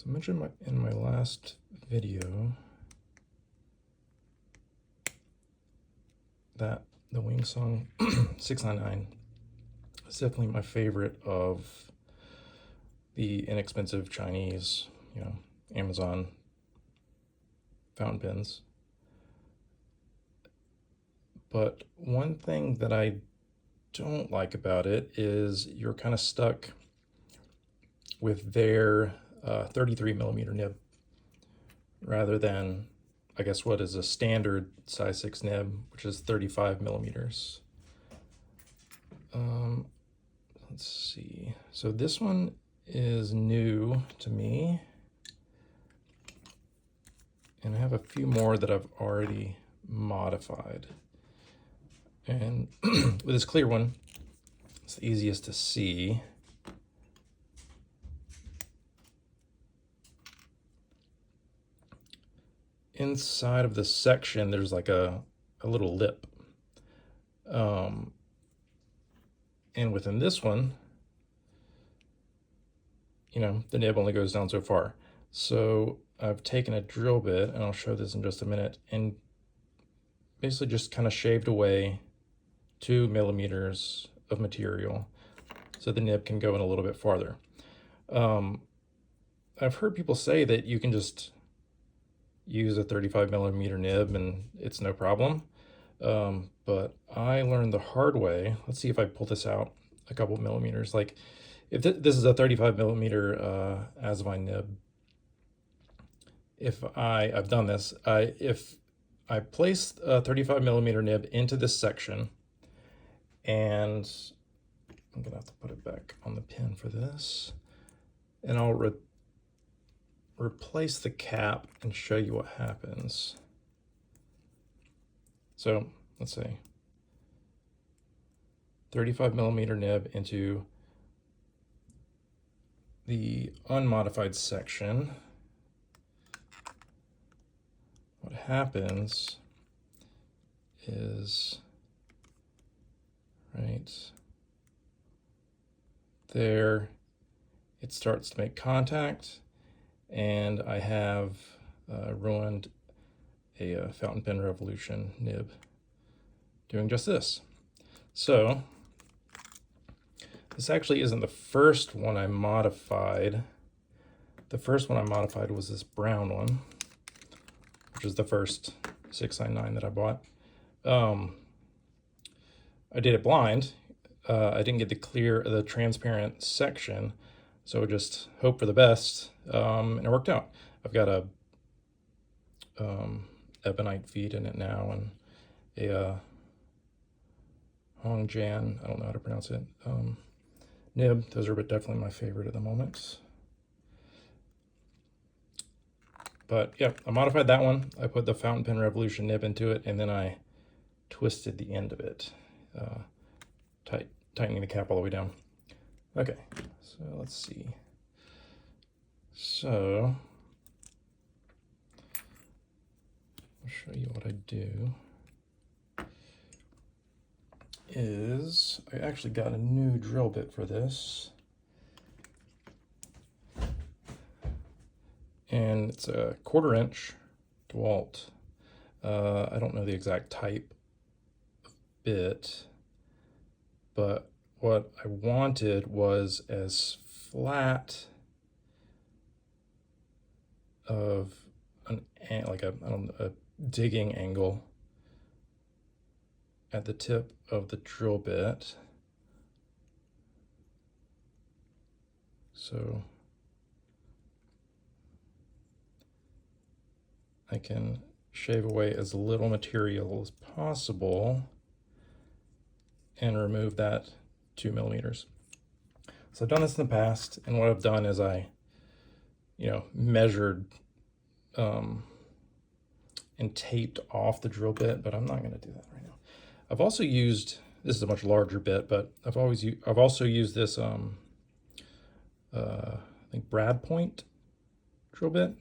I mentioned in my last video that the Wingsong 699 is definitely my favorite of the inexpensive Chinese, Amazon fountain pens. But one thing that I don't like about it is you're kind of stuck with their 33 millimeter nib rather than, I guess, what is a standard size 6 nib, which is 35 millimeters. Let's see. So this one is new to me, and I have a few more that I've already modified. And with this clear one, it's the easiest to see. Inside of the section, there's like a little lip. And within this one, the nib only goes down so far. So I've taken a drill bit, and I'll show this in just a minute, and basically just kind of shaved away 2 millimeters of material so the nib can go in a little bit farther. I've heard people say that you can just use a 35 millimeter nib and it's no problem. But I learned the hard way. Let's see if I pull this out a couple millimeters. Like if this is a 35 millimeter Asvine nib, I've done this, if I place a 35 millimeter nib into this section, and I'm gonna have to put it back on the pin for this, and I'll replace the cap and show you what happens. So let's say 35 millimeter nib into the unmodified section. What happens is right there, it starts to make contact, and I have ruined a Fountain Pen Revolution nib doing just this. So this actually isn't the first one I modified. The first one I modified was this brown one, which is the first 699 that I bought. I did it blind. I didn't get the transparent section, so just hope for the best, and it worked out. I've got a ebonite feed in it now, and a Hongjian, I don't know how to pronounce it, nib. Those are definitely my favorite at the moment. But yeah, I modified that one. I put the Fountain Pen Revolution nib into it, and then I twisted the end of it, tightening the cap all the way down. Okay, so let's see. So I'll show you what I do. Is I actually got a new drill bit for this, and it's a 1/4 inch DeWalt. I don't know the exact type of bit, but what I wanted was as flat of a digging angle at the tip of the drill bit. So I can shave away as little material as possible and remove that 2 millimeters. So I've done this in the past, and what I've done is I, measured and taped off the drill bit, but I'm not going to do that right now. I've also used, this is a much larger bit, but I've also used this I think Brad Point drill bit.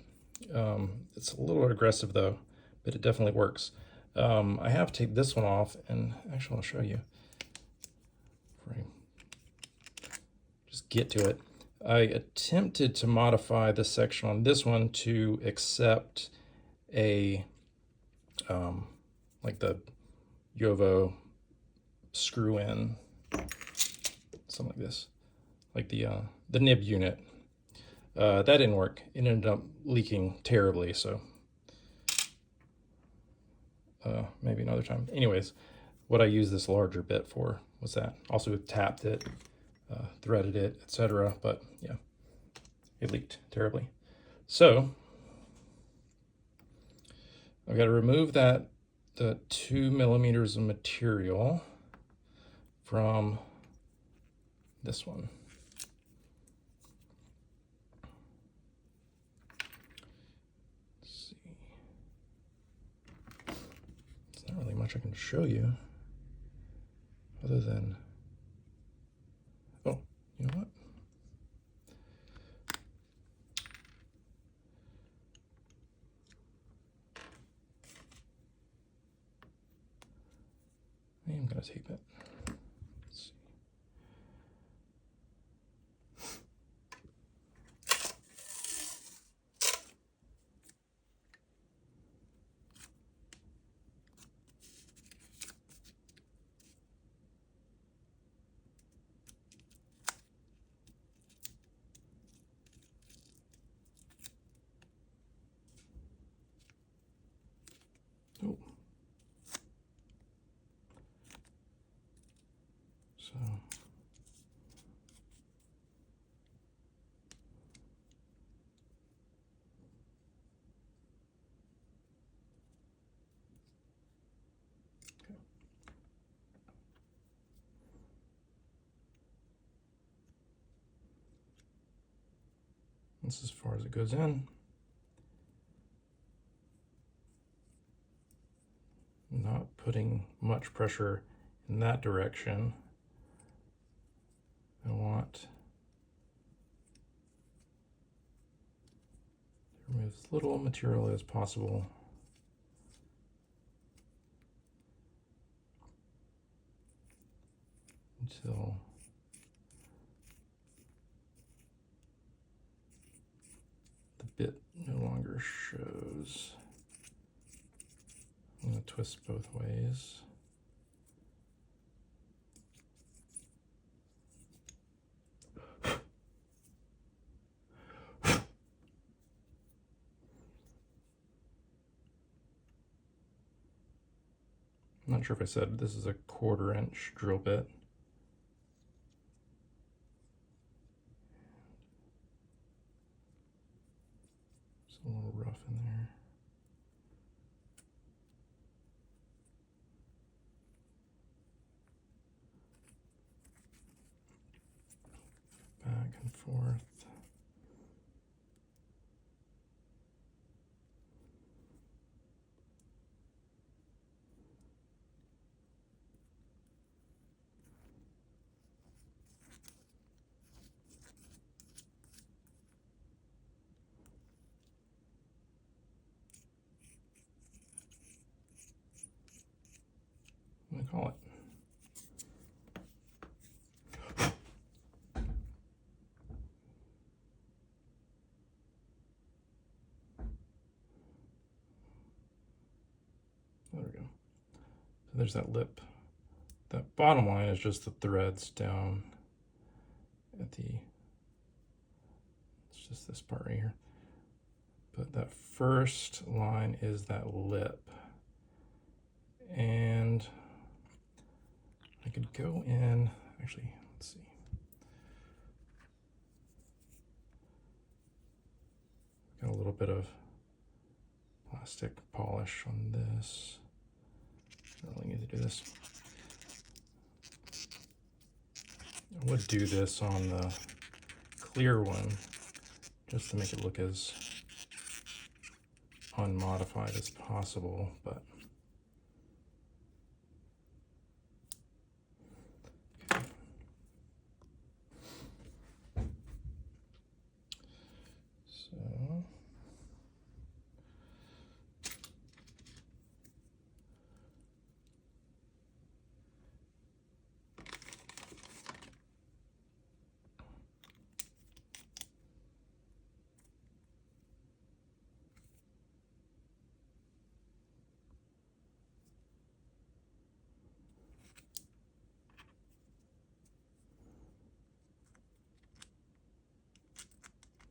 It's a little aggressive though, but it definitely works. I have taped this one off, and actually I'll show you. Just get to it. I attempted to modify the section on this one to accept a like the Yovo screw in, something like this, like the nib unit. That didn't work. It ended up leaking terribly, so maybe another time. Anyways, what I used this larger bit for was that. Also tapped it, threaded it, etc. But yeah, it leaked terribly. So I've got to remove the 2 millimeters of material from this one. Let's see. There's not really much I can show you other than, oh, you know what? I am going to tape it. Let's see. Oh. So this is as far as it goes in. Not putting much pressure in that direction. I want to remove as little material as possible. Until the bit no longer shows. I'm going to twist both ways. I'm not sure if I said this is a 1/4 inch drill bit. It's a little rough in there. Back and forth. What do I call it? There we go. So there's that lip. That bottom line is just the threads down at the, it's just this part right here. But that first line is that lip. And I could go in, actually, let's see. Got a little bit of plastic polish on this. I don't really need to do this. I would do this on the clear one just to make it look as unmodified as possible, but so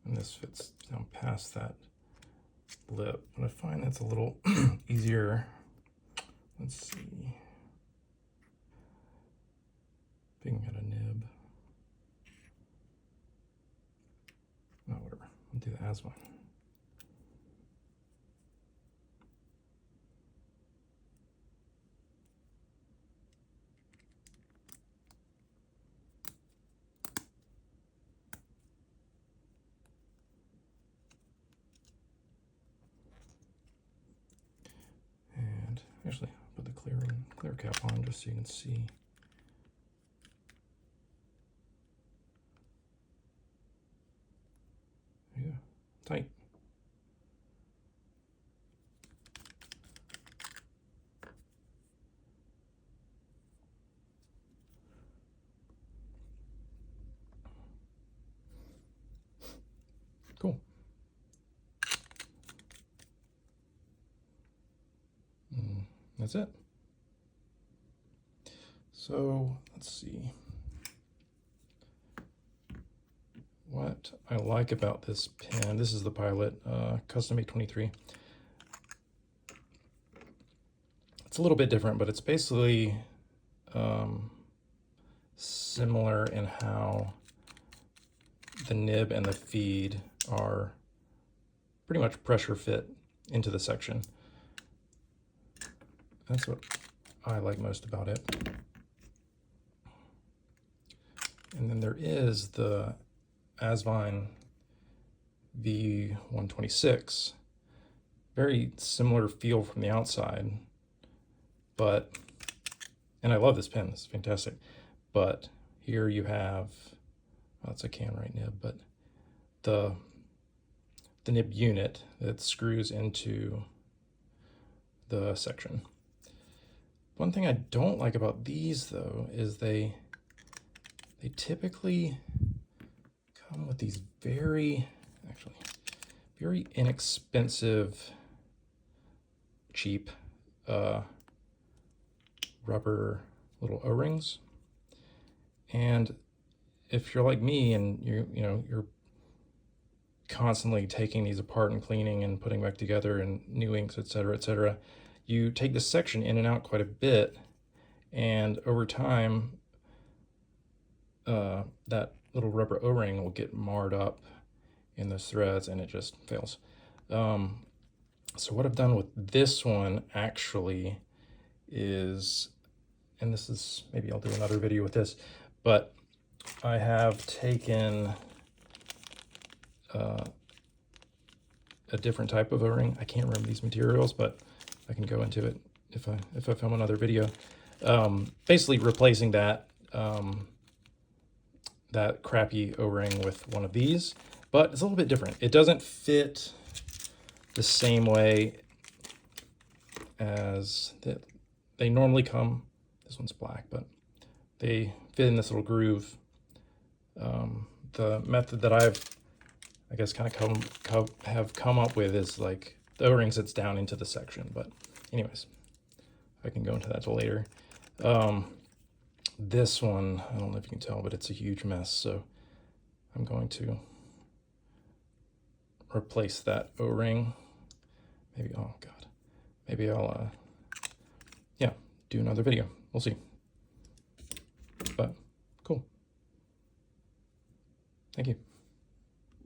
and this fits down past that lip. But I find that's a little easier. Let's see. Picking out a nib. No, whatever. I'll do the Asvine. And actually, put the clear cap on just so you can see. Yeah, tight. Cool. That's it. So let's see. What I like about this pen, this is the Pilot Custom 823. It's a little bit different, but it's basically similar in how the nib and the feed are pretty much pressure fit into the section. That's what I like most about it. And then there is the Asvine V126. Very similar feel from the outside, but, and I love this pen, it's fantastic. But here you have, well, it's a can-right nib, but the nib unit that screws into the section. One thing I don't like about these though is they typically come with these very inexpensive, cheap rubber little O-rings. And if you're like me and you're constantly taking these apart and cleaning and putting back together and new inks, etc., you take this section in and out quite a bit, and over time that little rubber O-ring will get marred up in those threads and it just fails. So what I've done with this one actually is, and this is, maybe I'll do another video with this, but I have taken a different type of O-ring. I can't remember these materials, but I can go into it if I film another video. Basically replacing that that crappy O-ring with one of these, but it's a little bit different. It doesn't fit the same way as they normally come. This one's black, but they fit in this little groove. The method that I guess kind of have come up with is like the O-ring sits down into the section. But anyways, I can go into that till later. This one, I don't know if you can tell, but it's a huge mess. So I'm going to replace that O-ring. Maybe, oh God, maybe I'll, yeah, do another video. We'll see. But cool. Thank you.